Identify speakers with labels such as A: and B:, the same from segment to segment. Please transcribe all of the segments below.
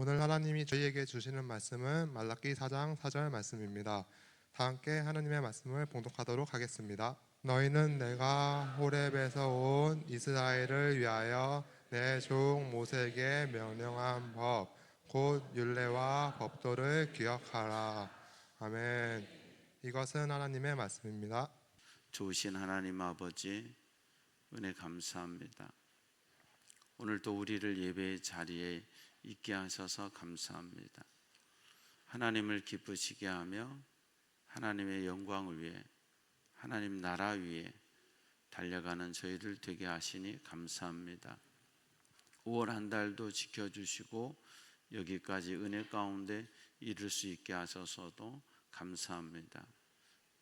A: 오늘 하나님이 저희에게 주시는 말씀은 말라기 4장 4절 말씀입니다. 다 함께 하나님의 말씀을 봉독하도록 하겠습니다. 너희는 내가 호렙에서 온 이스라엘을 위하여 내 종 모세에게 명령한 법, 곧 율례와 법도를 기억하라. 아멘. 이것은 하나님의 말씀입니다.
B: 좋으신 하나님 아버지, 은혜 감사합니다. 오늘도 우리를 예배의 자리에 있게 하셔서 감사합니다. 하나님을 기쁘시게 하며 하나님의 영광을 위해, 하나님 나라 위에 달려가는 저희들 되게 하시니 감사합니다. 5월 한 달도 지켜주시고 여기까지 은혜 가운데 이룰 수 있게 하셔서도 감사합니다.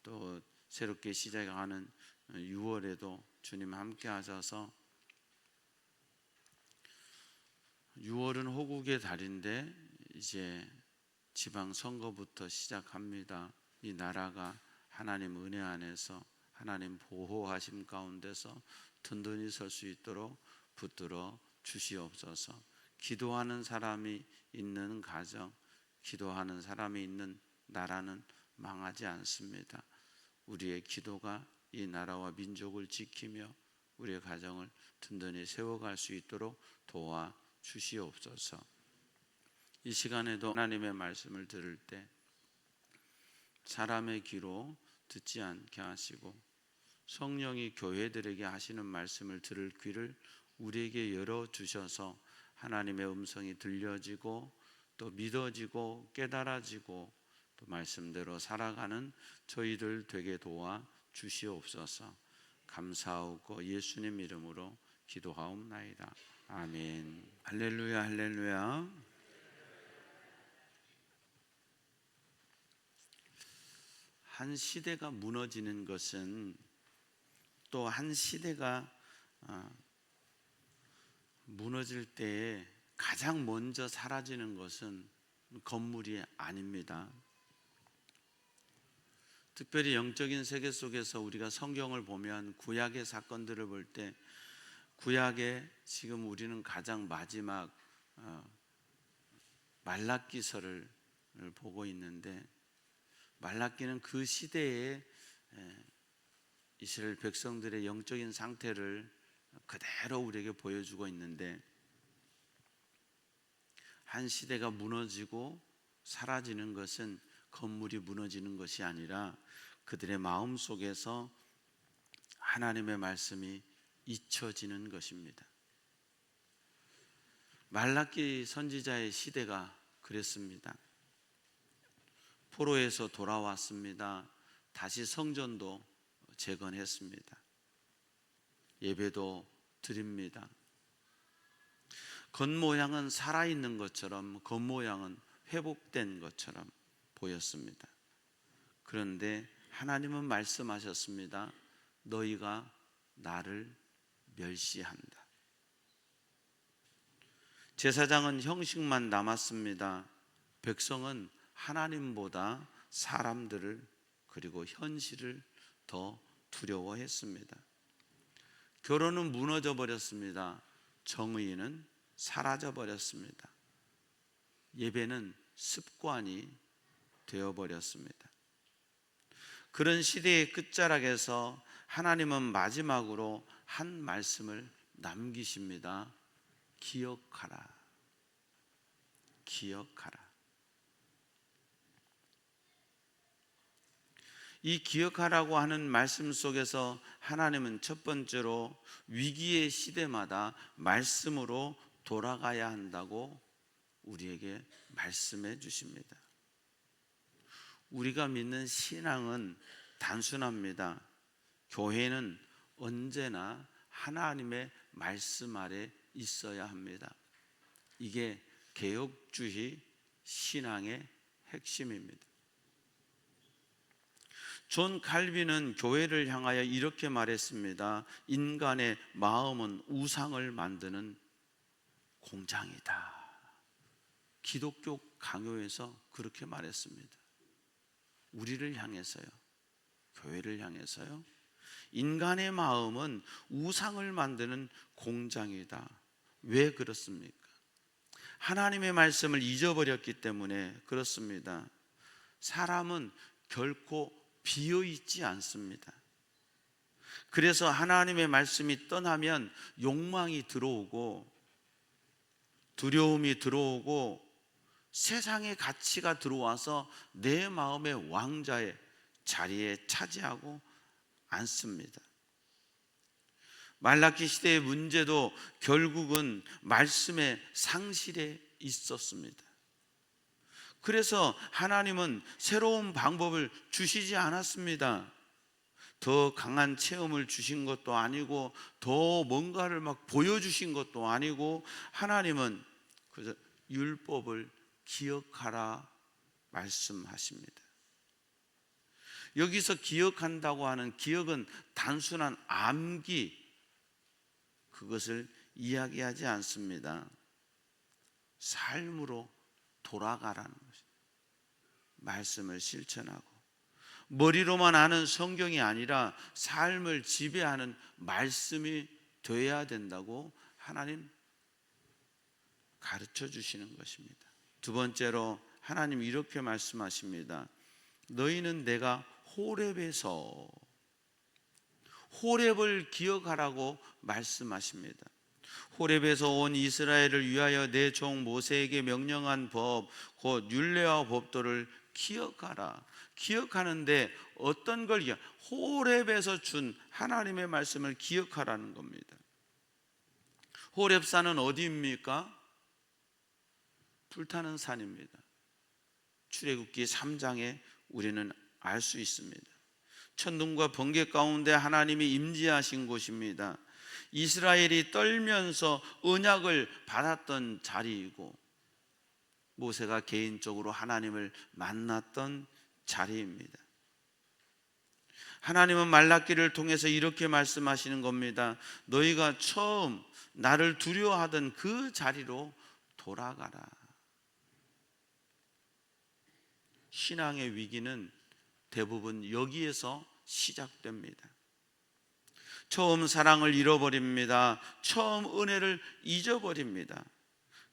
B: 또 새롭게 시작하는 6월에도 주님 함께 하셔서 6월은 호국의 달인데 이제 지방선거부터 시작합니다. 이 나라가 하나님 은혜 안에서 하나님 보호하심 가운데서 든든히 설 수 있도록 붙들어 주시옵소서. 기도하는 사람이 있는 가정, 기도하는 사람이 있는 나라는 망하지 않습니다. 우리의 기도가 이 나라와 민족을 지키며 우리의 가정을 든든히 세워갈 수 있도록 도와 주시옵소서. 이 시간에도 하나님의 말씀을 들을 때 사람의 귀로 듣지 않게 하시고 성령이 교회들에게 하시는 말씀을 들을 귀를 우리에게 열어주셔서 하나님의 음성이 들려지고 또 믿어지고 깨달아지고 또 말씀대로 살아가는 저희들 되게 도와 주시옵소서. 감사하고 예수님 이름으로 기도하옵나이다. 아멘. 할렐루야, 할렐루야. 한 시대가 무너지는 것은 또 한 시대가 무너질 때에 가장 먼저 사라지는 것은 건물이 아닙니다. 특별히 영적인 세계 속에서 우리가 성경을 보면 구약의 사건들을 볼 때 구약에 지금 우리는 가장 마지막 말라기서를 보고 있는데 말라기는 그 시대에 이스라엘 백성들의 영적인 상태를 그대로 우리에게 보여주고 있는데 한 시대가 무너지고 사라지는 것은 건물이 무너지는 것이 아니라 그들의 마음 속에서 하나님의 말씀이 잊혀지는 것입니다. 말라기 선지자의 시대가 그랬습니다. 포로에서 돌아왔습니다. 다시 성전도 재건했습니다. 예배도 드립니다. 겉모양은 살아있는 것처럼, 겉모양은 회복된 것처럼 보였습니다. 그런데 하나님은 말씀하셨습니다. 너희가 나를 멸시한다. 제사장은 형식만 남았습니다. 백성은 하나님보다 사람들을 그리고 현실을 더 두려워했습니다. 결혼은 무너져 버렸습니다. 정의는 사라져 버렸습니다. 예배는 습관이 되어 버렸습니다. 그런 시대의 끝자락에서 하나님은 마지막으로 한 말씀을 남기십니다. 기억하라. 기억하라. 이 기억하라고 하는 말씀 속에서 하나님은 첫 번째로 위기의 시대마다 말씀으로 돌아가야 한다고 우리에게 말씀해 주십니다. 우리가 믿는 신앙은 단순합니다. 교회는 언제나 하나님의 말씀 아래 있어야 합니다. 이게 개혁주의 신앙의 핵심입니다. 존 칼빈은 교회를 향하여 이렇게 말했습니다. 인간의 마음은 우상을 만드는 공장이다. 기독교 강요에서 그렇게 말했습니다. 우리를 향해서요, 교회를 향해서요, 인간의 마음은 우상을 만드는 공장이다. 왜 그렇습니까? 하나님의 말씀을 잊어버렸기 때문에 그렇습니다. 사람은 결코 비어 있지 않습니다. 그래서 하나님의 말씀이 떠나면 욕망이 들어오고 두려움이 들어오고 세상의 가치가 들어와서 내 마음의 왕자의 자리에 차지하고 않습니다. 말라기 시대의 문제도 결국은 말씀의 상실에 있었습니다. 그래서 하나님은 새로운 방법을 주시지 않았습니다. 더 강한 체험을 주신 것도 아니고 더 뭔가를 막 보여주신 것도 아니고 하나님은 그저 율법을 기억하라 말씀하십니다. 여기서 기억한다고 하는 기억은 단순한 암기, 그것을 이야기하지 않습니다. 삶으로 돌아가라는 것입니다. 말씀을 실천하고 머리로만 아는 성경이 아니라 삶을 지배하는 말씀이 되어야 된다고 하나님 가르쳐 주시는 것입니다. 두 번째로 하나님 이렇게 말씀하십니다. 너희는 내가 호렙을 기억하라고 말씀하십니다. 호렙에서 온 이스라엘을 위하여 내 종 모세에게 명령한 법, 곧 율례와 법도를 기억하라. 기억하는데 어떤 걸 호렙에서 준 하나님의 말씀을 기억하라는 겁니다. 호렙산은 어디입니까? 불타는 산입니다. 출애굽기 3장에 우리는 알 수 있습니다. 천둥과 번개 가운데 하나님이 임재하신 곳입니다. 이스라엘이 떨면서 언약을 받았던 자리이고 모세가 개인적으로 하나님을 만났던 자리입니다. 하나님은 말라기를 통해서 이렇게 말씀하시는 겁니다. 너희가 처음 나를 두려워하던 그 자리로 돌아가라. 신앙의 위기는 대부분 여기에서 시작됩니다. 처음 사랑을 잃어버립니다. 처음 은혜를 잊어버립니다.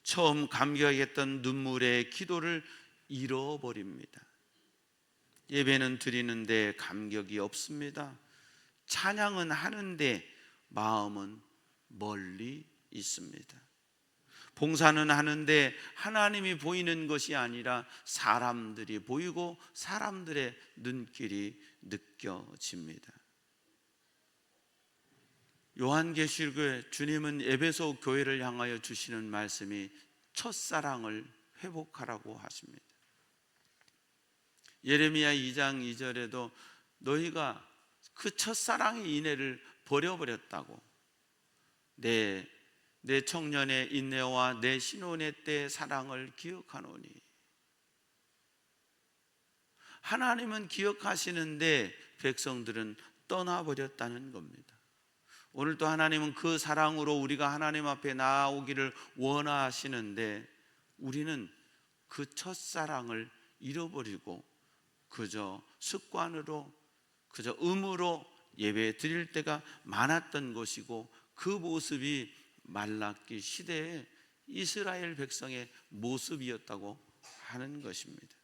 B: 처음 감격했던 눈물의 기도를 잃어버립니다. 예배는 드리는데 감격이 없습니다. 찬양은 하는데 마음은 멀리 있습니다. 봉사는 하는데 하나님이 보이는 것이 아니라 사람들이 보이고 사람들의 눈길이 느껴집니다. 요한계시록에 주님은 에베소 교회를 향하여 주시는 말씀이 첫사랑을 회복하라고 하십니다. 예레미야 2장 2절에도 너희가 그 첫사랑의 인애를 버려버렸다고, 내 청년의 인내와 내 신혼의 때의 사랑을 기억하노니. 하나님은 기억하시는데 백성들은 떠나버렸다는 겁니다. 오늘도 하나님은 그 사랑으로 우리가 하나님 앞에 나아오기를 원하시는데 우리는 그 첫사랑을 잃어버리고 그저 습관으로, 그저 의무로 예배 드릴 때가 많았던 것이고, 그 모습이 말라기 시대의 이스라엘 백성의 모습이었다고 하는 것입니다.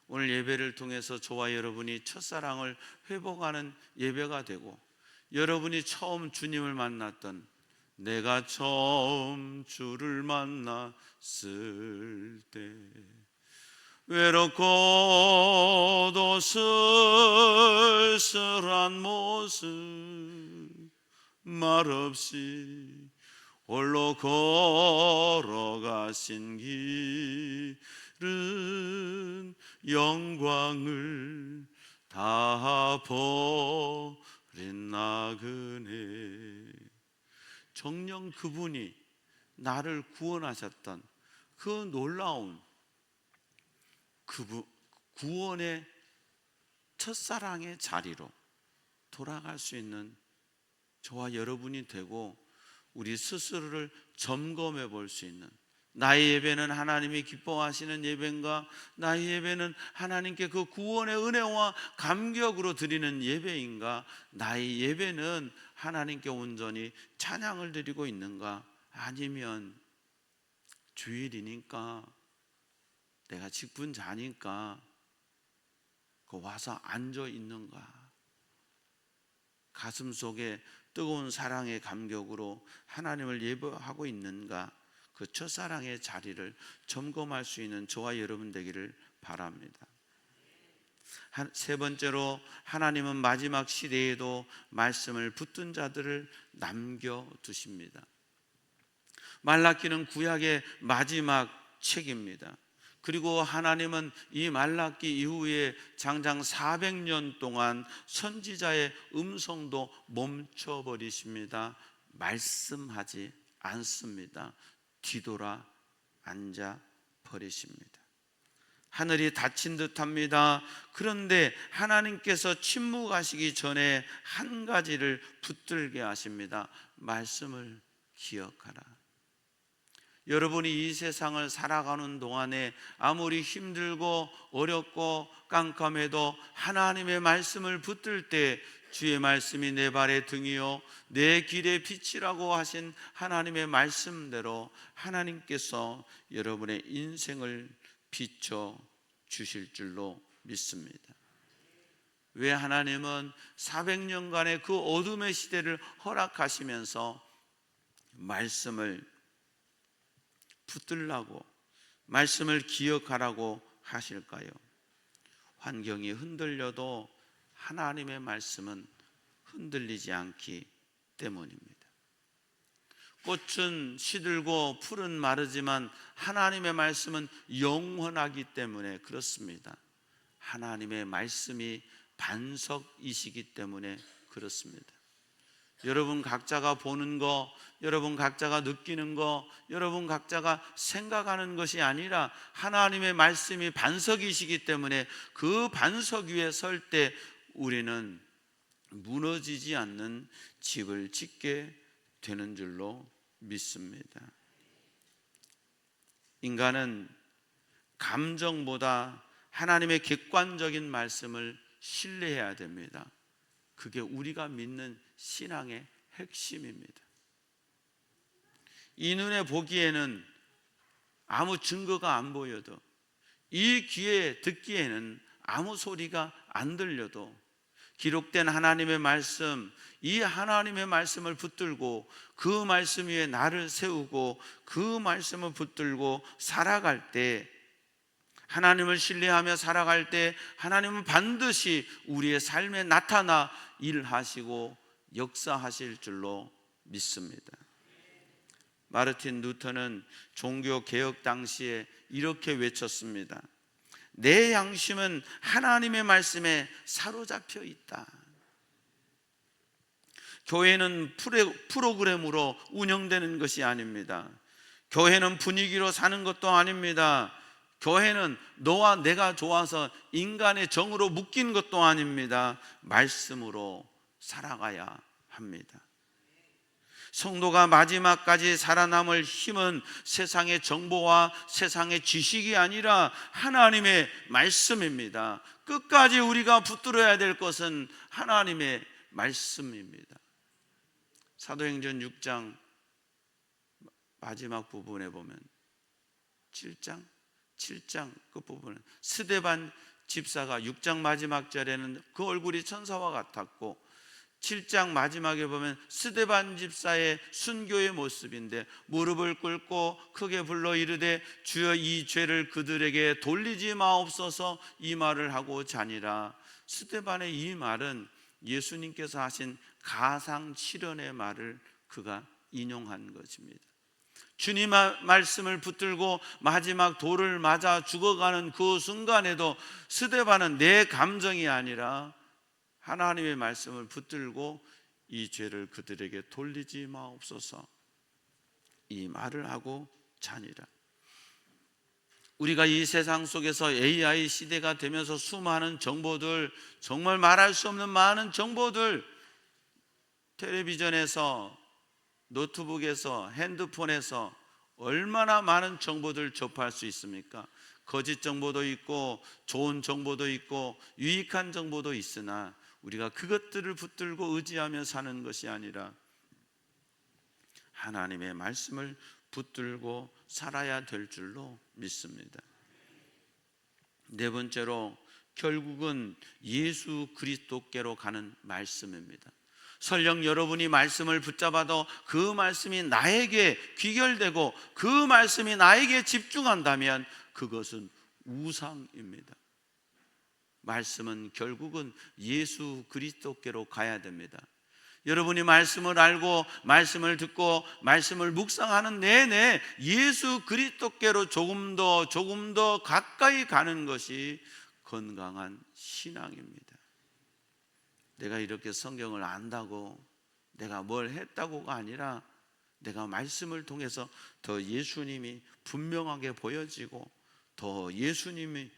B: 오늘 예배를 통해서 저와 여러분이 첫사랑을 회복하는 예배가 되고, 여러분이 처음 주님을 만났던, 내가 처음 주를 만났을 때 외롭고도 쓸쓸한 모습, 말없이 홀로 걸어가신 길은 영광을 다 버린 나그네. 정녕 그분이 나를 구원하셨던 그 놀라운 구원의 첫사랑의 자리로 돌아갈 수 있는 저와 여러분이 되고, 우리 스스로를 점검해 볼 수 있는, 나의 예배는 하나님이 기뻐하시는 예배인가? 나의 예배는 하나님께 그 구원의 은혜와 감격으로 드리는 예배인가? 나의 예배는 하나님께 온전히 찬양을 드리고 있는가? 아니면 주일이니까, 내가 직분자니까 와서 앉아 있는가? 가슴 속에 뜨거운 사랑의 감격으로 하나님을 예배하고 있는가? 그 첫사랑의 자리를 점검할 수 있는 저와 여러분 되기를 바랍니다. 세 번째로, 하나님은 마지막 시대에도 말씀을 붙든 자들을 남겨두십니다. 말라기는 구약의 마지막 책입니다. 그리고 하나님은 이 말라기 이후에 장장 400년 동안 선지자의 음성도 멈춰버리십니다. 말씀하지 않습니다. 뒤돌아 앉아 버리십니다. 하늘이 닫힌 듯합니다. 그런데 하나님께서 침묵하시기 전에 한 가지를 붙들게 하십니다. 말씀을 기억하라. 여러분이 이 세상을 살아가는 동안에 아무리 힘들고 어렵고 깜깜해도 하나님의 말씀을 붙들 때, 주의 말씀이 내 발의 등이요 내 길의 빛이라고 하신 하나님의 말씀대로 하나님께서 여러분의 인생을 비춰 주실 줄로 믿습니다. 왜 하나님은 400년간의 그 어둠의 시대를 허락하시면서 말씀을 붙들라고, 말씀을 기억하라고 하실까요? 환경이 흔들려도 하나님의 말씀은 흔들리지 않기 때문입니다. 꽃은 시들고 풀은 마르지만 하나님의 말씀은 영원하기 때문에 그렇습니다. 하나님의 말씀이 반석이시기 때문에 그렇습니다. 여러분 각자가 보는 거, 여러분 각자가 느끼는 거, 여러분 각자가 생각하는 것이 아니라 하나님의 말씀이 반석이시기 때문에 그 반석 위에 설 때 우리는 무너지지 않는 집을 짓게 되는 줄로 믿습니다. 인간은 감정보다 하나님의 객관적인 말씀을 신뢰해야 됩니다. 그게 우리가 믿는 신앙의 핵심입니다. 이 눈에 보기에는 아무 증거가 안 보여도, 이 귀에 듣기에는 아무 소리가 안 들려도 기록된 하나님의 말씀, 이 하나님의 말씀을 붙들고 그 말씀 위에 나를 세우고 그 말씀을 붙들고 살아갈 때, 하나님을 신뢰하며 살아갈 때 하나님은 반드시 우리의 삶에 나타나 일하시고 역사하실 줄로 믿습니다. 마르틴 루터는 종교 개혁 당시에 이렇게 외쳤습니다. 내 양심은 하나님의 말씀에 사로잡혀 있다. 교회는 프로그램으로 운영되는 것이 아닙니다. 교회는 분위기로 사는 것도 아닙니다. 교회는 너와 내가 좋아서 인간의 정으로 묶인 것도 아닙니다. 말씀으로 살아가야 합니다. 성도가 마지막까지 살아남을 힘은 세상의 정보와 세상의 지식이 아니라 하나님의 말씀입니다. 끝까지 우리가 붙들어야 될 것은 하나님의 말씀입니다. 사도행전 6장 마지막 부분에 보면 7장 끝부분에 스데반 집사가 6장 마지막 절에는 그 얼굴이 천사와 같았고 7장 마지막에 보면 스데반 집사의 순교의 모습인데, 무릎을 꿇고 크게 불러 이르되 주여 이 죄를 그들에게 돌리지 마옵소서, 이 말을 하고 자니라. 스데반의 이 말은 예수님께서 하신 가상 실현의 말을 그가 인용한 것입니다. 주님 말씀을 붙들고 마지막 돌을 맞아 죽어가는 그 순간에도 스데반은 내 감정이 아니라 하나님의 말씀을 붙들고 이 죄를 그들에게 돌리지 마옵소서, 이 말을 하고 자니라. 우리가 이 세상 속에서 AI 시대가 되면서 수많은 정보들, 정말 말할 수 없는 많은 정보들, 텔레비전에서, 노트북에서, 핸드폰에서 얼마나 많은 정보들 접할 수 있습니까? 거짓 정보도 있고 좋은 정보도 있고 유익한 정보도 있으나 우리가 그것들을 붙들고 의지하며 사는 것이 아니라 하나님의 말씀을 붙들고 살아야 될 줄로 믿습니다. 네 번째로 결국은 예수 그리스도께로 가는 말씀입니다. 설령 여러분이 말씀을 붙잡아도 그 말씀이 나에게 귀결되고 그 말씀이 나에게 집중한다면 그것은 우상입니다. 말씀은 결국은 예수 그리스도께로 가야 됩니다. 여러분이 말씀을 알고 말씀을 듣고 말씀을 묵상하는 내내 예수 그리스도께로 조금 더 가까이 가는 것이 건강한 신앙입니다. 내가 이렇게 성경을 안다고 내가 뭘 했다고가 아니라 내가 말씀을 통해서 더 예수님이 분명하게 보여지고 더 예수님이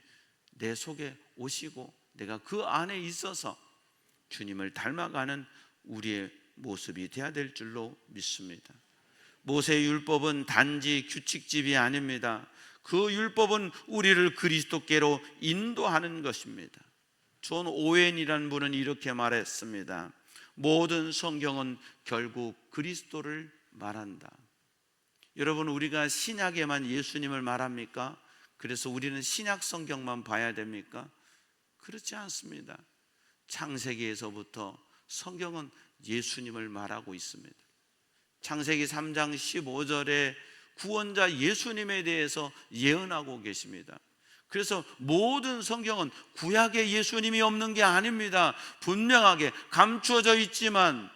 B: 내 속에 오시고 내가 그 안에 있어서 주님을 닮아가는 우리의 모습이 되어야 될 줄로 믿습니다. 모세의 율법은 단지 규칙집이 아닙니다. 그 율법은 우리를 그리스도께로 인도하는 것입니다. 존 오웬이라는 분은 이렇게 말했습니다. 모든 성경은 결국 그리스도를 말한다. 여러분, 우리가 신약에만 예수님을 말합니까? 그래서 우리는 신약 성경만 봐야 됩니까? 그렇지 않습니다. 창세기에서부터 성경은 예수님을 말하고 있습니다. 창세기 3장 15절에 구원자 예수님에 대해서 예언하고 계십니다. 그래서 모든 성경은 구약에 예수님이 없는 게 아닙니다. 분명하게 감추어져 있지만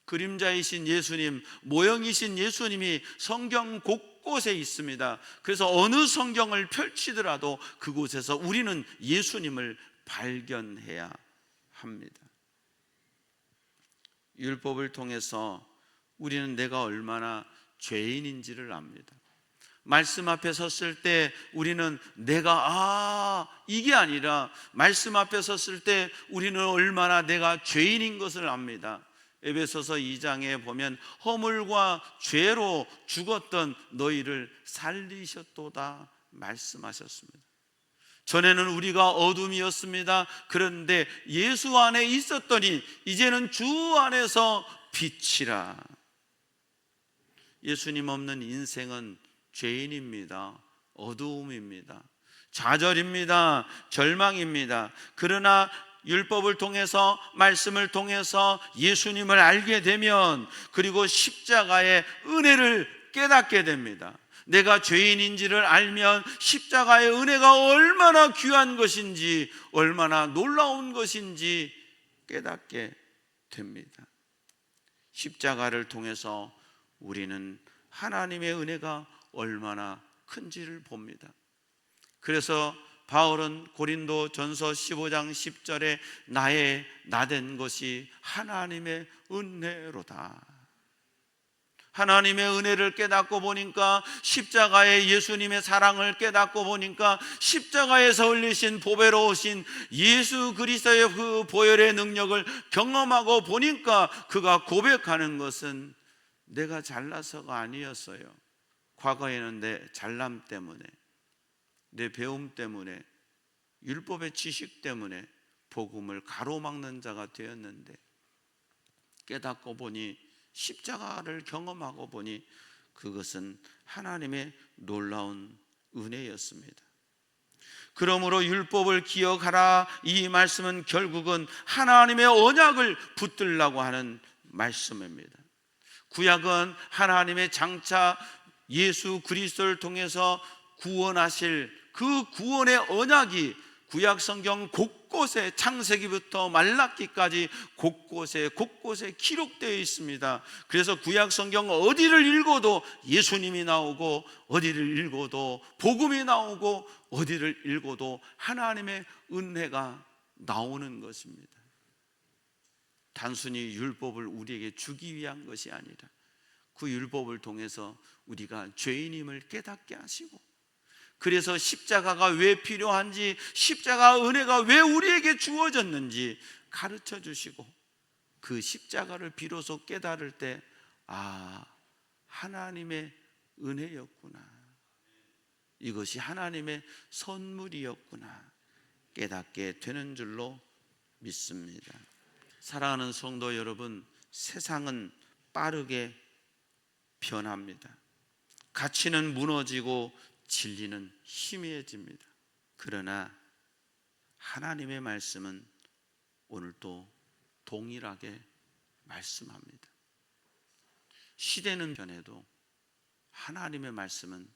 B: 그림자이신 예수님, 모형이신 예수님이 성경 곳곳에 있습니다. 그래서 어느 성경을 펼치더라도 그곳에서 우리는 예수님을 발견해야 합니다. 율법을 통해서 우리는 내가 얼마나 죄인인지를 압니다. 말씀 앞에 섰을 때 우리는 내가 이게 아니라 말씀 앞에 섰을 때 우리는 얼마나 내가 죄인인 것을 압니다. 에베소서 2장에 보면 허물과 죄로 죽었던 너희를 살리셨도다 말씀하셨습니다. 전에는 우리가 어둠이었습니다. 그런데 예수 안에 있었더니 이제는 주 안에서 빛이라. 예수님 없는 인생은 죄인입니다. 어두움입니다. 좌절입니다. 절망입니다. 그러나 율법을 통해서 말씀을 통해서 예수님을 알게 되면 그리고 십자가의 은혜를 깨닫게 됩니다. 내가 죄인인지를 알면 십자가의 은혜가 얼마나 귀한 것인지 얼마나 놀라운 것인지 깨닫게 됩니다. 십자가를 통해서 우리는 하나님의 은혜가 얼마나 큰지를 봅니다. 그래서 바울은 고린도 전서 15장 10절에 나의 나된 것이 하나님의 은혜로다. 하나님의 은혜를 깨닫고 보니까 십자가의 예수님의 사랑을 깨닫고 보니까 십자가에서 흘리신 보배로우신 예수 그리스도의 그 보혈의 능력을 경험하고 보니까 그가 고백하는 것은 내가 잘나서가 아니었어요. 과거에는 내 잘남 때문에 내 배움 때문에 율법의 지식 때문에 복음을 가로막는 자가 되었는데 깨닫고 보니 십자가를 경험하고 보니 그것은 하나님의 놀라운 은혜였습니다. 그러므로 율법을 기억하라, 이 말씀은 결국은 하나님의 언약을 붙들라고 하는 말씀입니다. 구약은 하나님의 장차 예수 그리스도를 통해서 구원하실 그 구원의 언약이 구약 성경 곳곳에 창세기부터 말라기까지 곳곳에 기록되어 있습니다. 그래서 구약 성경 어디를 읽어도 예수님이 나오고 어디를 읽어도 복음이 나오고 어디를 읽어도 하나님의 은혜가 나오는 것입니다. 단순히 율법을 우리에게 주기 위한 것이 아니라 그 율법을 통해서 우리가 죄인임을 깨닫게 하시고 그래서 십자가가 왜 필요한지 십자가 은혜가 왜 우리에게 주어졌는지 가르쳐 주시고 그 십자가를 비로소 깨달을 때 하나님의 은혜였구나, 이것이 하나님의 선물이었구나 깨닫게 되는 줄로 믿습니다. 사랑하는 성도 여러분, 세상은 빠르게 변합니다. 가치는 무너지고 진리는 희미해집니다. 그러나 하나님의 말씀은 오늘도 동일하게 말씀합니다. 시대는 변해도 하나님의 말씀은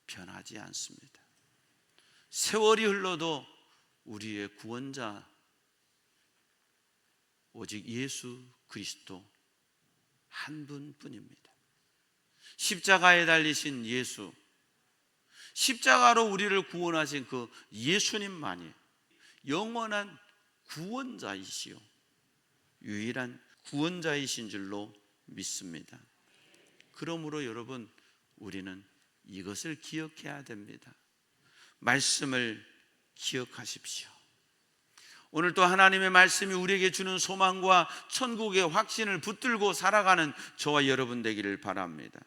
B: 변하지 않습니다. 세월이 흘러도 우리의 구원자 오직 예수 그리스도 한 분뿐입니다. 십자가에 달리신 예수, 십자가로 우리를 구원하신 그 예수님만이 영원한 구원자이시요 유일한 구원자이신 줄로 믿습니다. 그러므로 여러분, 우리는 이것을 기억해야 됩니다. 말씀을 기억하십시오. 오늘도 하나님의 말씀이 우리에게 주는 소망과 천국의 확신을 붙들고 살아가는 저와 여러분 되기를 바랍니다.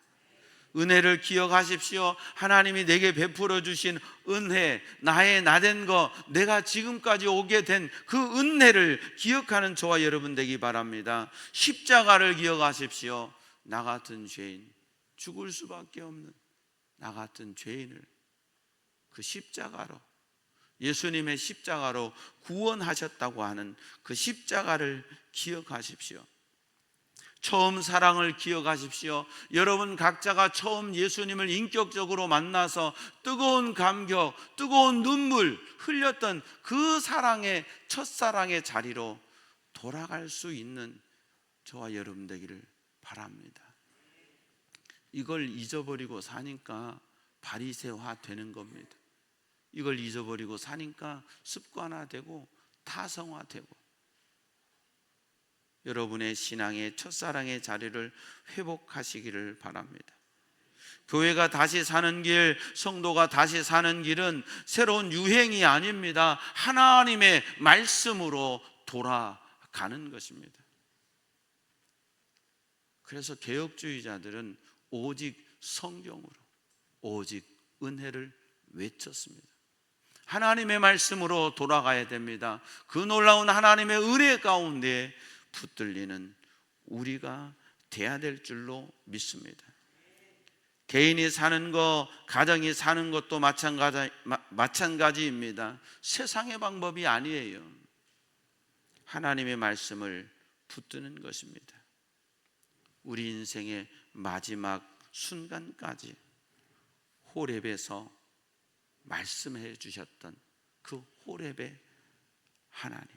B: 은혜를 기억하십시오. 하나님이 내게 베풀어 주신 은혜, 나의 나된 것, 내가 지금까지 오게 된 그 은혜를 기억하는 저와 여러분 되기 바랍니다. 십자가를 기억하십시오. 나 같은 죄인, 죽을 수밖에 없는 나 같은 죄인을 그 십자가로, 예수님의 십자가로 구원하셨다고 하는 그 십자가를 기억하십시오. 처음 사랑을 기억하십시오. 여러분 각자가 처음 예수님을 인격적으로 만나서 뜨거운 감격, 뜨거운 눈물 흘렸던 그 사랑의 첫사랑의 자리로 돌아갈 수 있는 저와 여러분 되기를 바랍니다. 이걸 잊어버리고 사니까 바리새화 되는 겁니다. 이걸 잊어버리고 사니까 습관화되고 타성화되고, 여러분의 신앙의 첫사랑의 자리를 회복하시기를 바랍니다. 교회가 다시 사는 길, 성도가 다시 사는 길은 새로운 유행이 아닙니다. 하나님의 말씀으로 돌아가는 것입니다. 그래서 개혁주의자들은 오직 성경으로, 오직 은혜를 외쳤습니다. 하나님의 말씀으로 돌아가야 됩니다. 그 놀라운 하나님의 은혜 가운데 붙들리는 우리가 돼야 될 줄로 믿습니다. 개인이 사는 것, 가정이 사는 것도 마찬가지입니다. 세상의 방법이 아니에요. 하나님의 말씀을 붙드는 것입니다. 우리 인생의 마지막 순간까지 호렙에서 말씀해 주셨던 그 호렙의 하나님,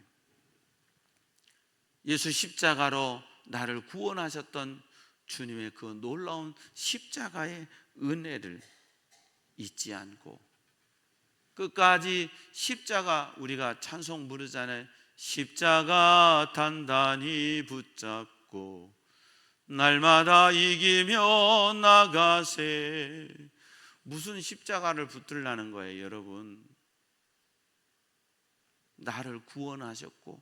B: 예수 십자가로 나를 구원하셨던 주님의 그 놀라운 십자가의 은혜를 잊지 않고 끝까지 십자가, 우리가 찬송 부르잖아요. 십자가 단단히 붙잡고 날마다 이기며 나가세. 무슨 십자가를 붙들라는 거예요, 여러분? 나를 구원하셨고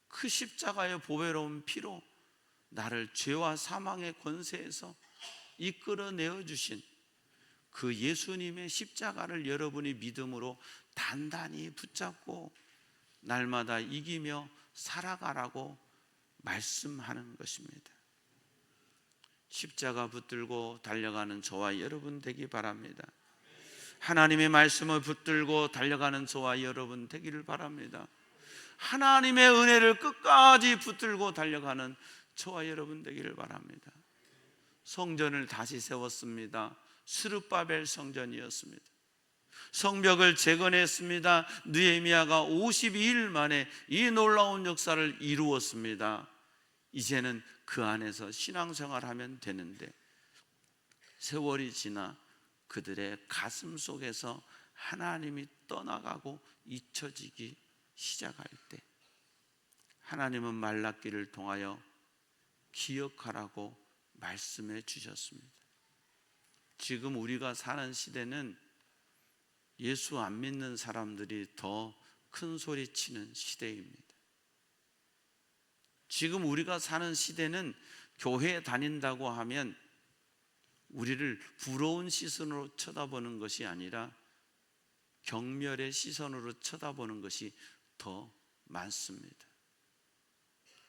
B: 그 십자가의 보배로운 피로 나를 죄와 사망의 권세에서 이끌어내어 주신 그 예수님의 십자가를 여러분이 믿음으로 단단히 붙잡고 날마다 이기며 살아가라고 말씀하는 것입니다. 십자가 붙들고 달려가는 저와 여러분 되기 바랍니다. 하나님의 말씀을 붙들고 달려가는 저와 여러분 되기를 바랍니다. 하나님의 은혜를 끝까지 붙들고 달려가는 저와 여러분 되기를 바랍니다. 성전을 다시 세웠습니다. 스룹바벨 성전이었습니다. 성벽을 재건했습니다. 느헤미야가 52일 만에 이 놀라운 역사를 이루었습니다. 이제는 그 안에서 신앙생활하면 되는데, 세월이 지나 그들의 가슴 속에서 하나님이 떠나가고 잊혀지기 시작할 때 하나님은 말라기를 통하여 기억하라고 말씀해 주셨습니다. 지금 우리가 사는 시대는 예수 안 믿는 사람들이 더 큰 소리 치는 시대입니다. 지금 우리가 사는 시대는 교회에 다닌다고 하면 우리를 부러운 시선으로 쳐다보는 것이 아니라 경멸의 시선으로 쳐다보는 것이 더 많습니다.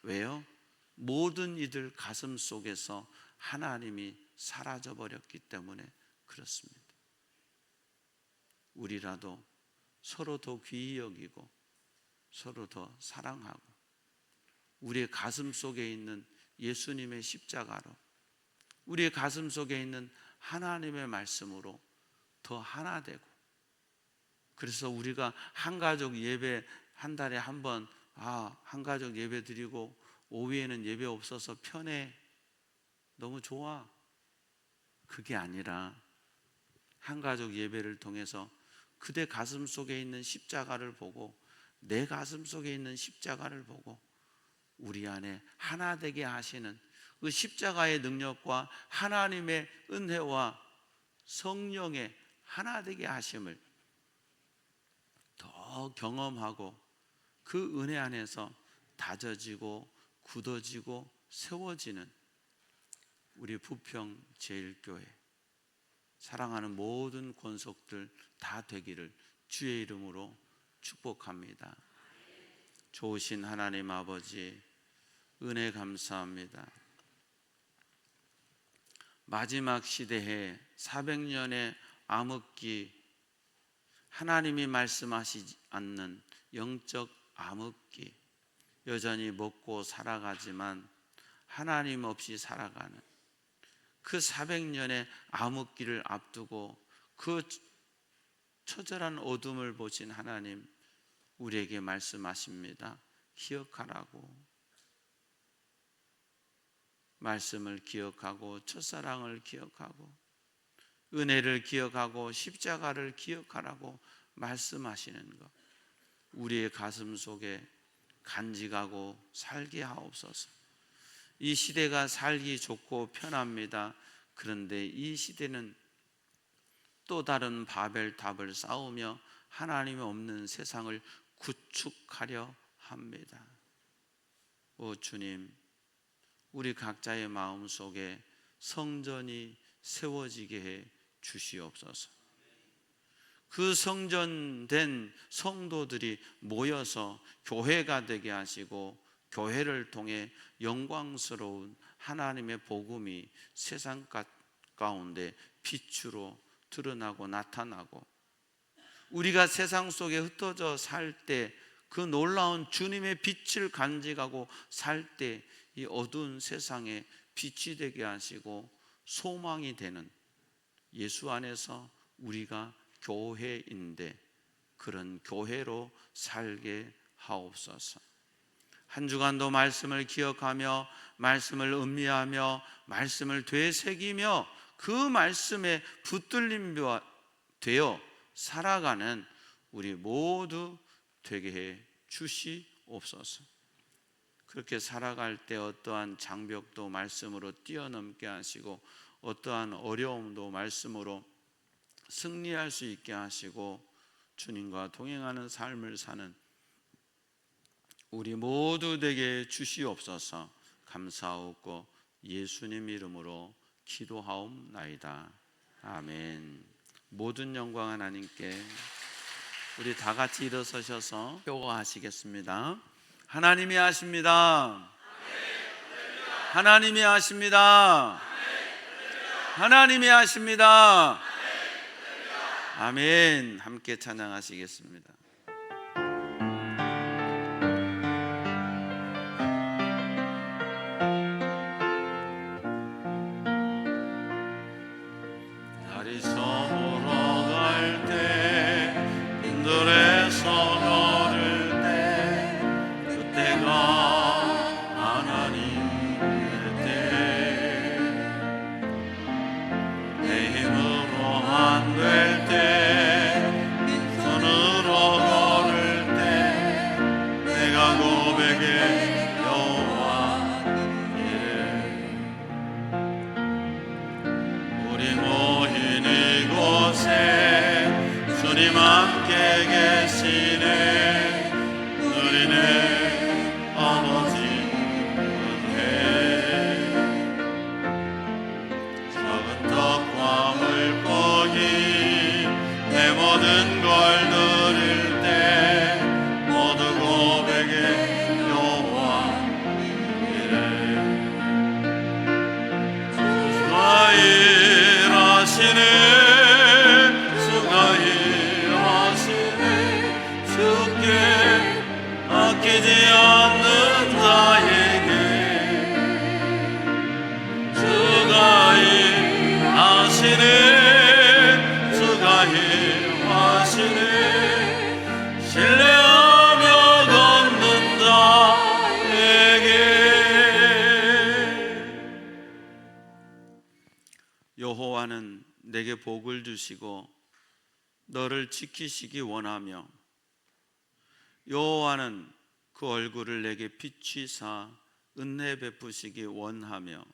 B: 왜요? 모든 이들 가슴 속에서 하나님이 사라져 버렸기 때문에 그렇습니다. 우리라도 서로 더 귀히 여기고 서로 더 사랑하고 우리의 가슴 속에 있는 예수님의 십자가로, 우리의 가슴 속에 있는 하나님의 말씀으로 더 하나 되고, 그래서 우리가 한가족 예배 한 달에 한 번, 한가족 예배 드리고 오후에는 예배 없어서 편해, 너무 좋아, 그게 아니라 한가족 예배를 통해서 그대 가슴 속에 있는 십자가를 보고 내 가슴 속에 있는 십자가를 보고 우리 안에 하나 되게 하시는 그 십자가의 능력과 하나님의 은혜와 성령의 하나 되게 하심을 더 경험하고 그 은혜 안에서 다져지고 굳어지고 세워지는 우리 부평 제일교회 사랑하는 모든 권속들 다 되기를 주의 이름으로 축복합니다. 좋으신 하나님 아버지, 은혜 감사합니다. 마지막 시대에 400년의 암흑기, 하나님이 말씀하시지 않는 영적 암흑기, 여전히 먹고 살아가지만 하나님 없이 살아가는 그 400년의 암흑기를 앞두고 그 처절한 어둠을 보신 하나님, 우리에게 말씀하십니다. 기억하라고. 말씀을 기억하고 첫사랑을 기억하고 은혜를 기억하고 십자가를 기억하라고 말씀하시는 것, 우리의 가슴 속에 간직하고 살게 하옵소서. 이 시대가 살기 좋고 편합니다. 그런데 이 시대는 또 다른 바벨탑을 쌓으며 하나님이 없는 세상을 구축하려 합니다. 오 주님, 우리 각자의 마음 속에 성전이 세워지게 해 주시옵소서. 그 성전된 성도들이 모여서 교회가 되게 하시고 교회를 통해 영광스러운 하나님의 복음이 세상 가운데 빛으로 드러나고 나타나고, 우리가 세상 속에 흩어져 살 때 그 놀라운 주님의 빛을 간직하고 살 때 이 어두운 세상에 빛이 되게 하시고 소망이 되는 예수 안에서 우리가 교회인데 그런 교회로 살게 하옵소서. 한 주간도 말씀을 기억하며 말씀을 음미하며 말씀을 되새기며 그 말씀에 붙들림 되어 살아가는 우리 모두 되게 해 주시옵소서. 그렇게 살아갈 때 어떠한 장벽도 말씀으로 뛰어넘게 하시고 어떠한 어려움도 말씀으로 승리할 수 있게 하시고 주님과 동행하는 삶을 사는 우리 모두 되게 주시옵소서. 감사하고 예수님 이름으로 기도하옵나이다. 아멘. 모든 영광 하나님께. 우리 다 같이 일어서셔서 효과하시겠습니다. 하나님이 하십니다. 하나님이 하십니다. 하나님이 하십니다. 아멘. 함께 찬양하시겠습니다. 달이 저물어 갈 때 빈들에서 걸을 때 그때가 하나님의 때, 내 힘으로 안 될 때 손으로 걸을 때 내가 고백해 여호와 이래. 우리 모인 이곳에 주님 함께 계시네. 누리네 아버지 은혜. 적은 떡과 물고기 내 모든 걸 드릴 때 모두 고백해 여호와 이래. 내게 복을 주시고 너를 지키시기 원하며 여호와는 그 얼굴을 내게 비추사 은혜 베푸시기 원하며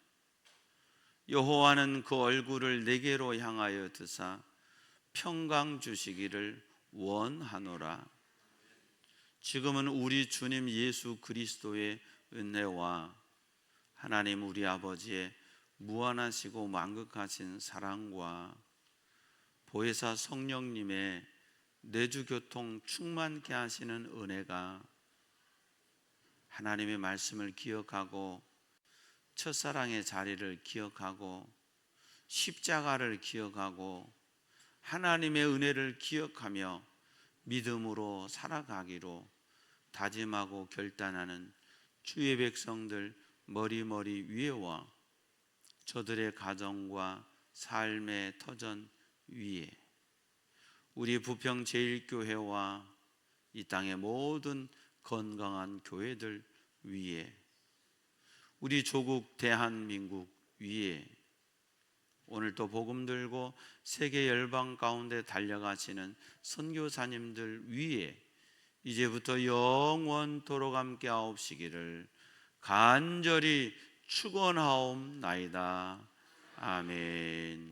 B: 여호와는 그 얼굴을 내게로 향하여 드사 평강 주시기를 원하노라. 지금은 우리 주님 예수 그리스도의 은혜와 하나님 우리 아버지의 무한하시고 만극하신 사랑과 보혜사 성령님의 내주교통 충만케 하시는 은혜가 하나님의 말씀을 기억하고 첫사랑의 자리를 기억하고 십자가를 기억하고 하나님의 은혜를 기억하며 믿음으로 살아가기로 다짐하고 결단하는 주의 백성들 머리머리 위에와 저들의 가정과 삶의 터전 위에 우리 부평 제1교회와 이 땅의 모든 건강한 교회들 위에 우리 조국 대한민국 위에 오늘도 복음 들고 세계 열방 가운데 달려가시는 선교사님들 위에 이제부터 영원토록 함께 하옵시기를 간절히 축원하옵나이다. 아멘.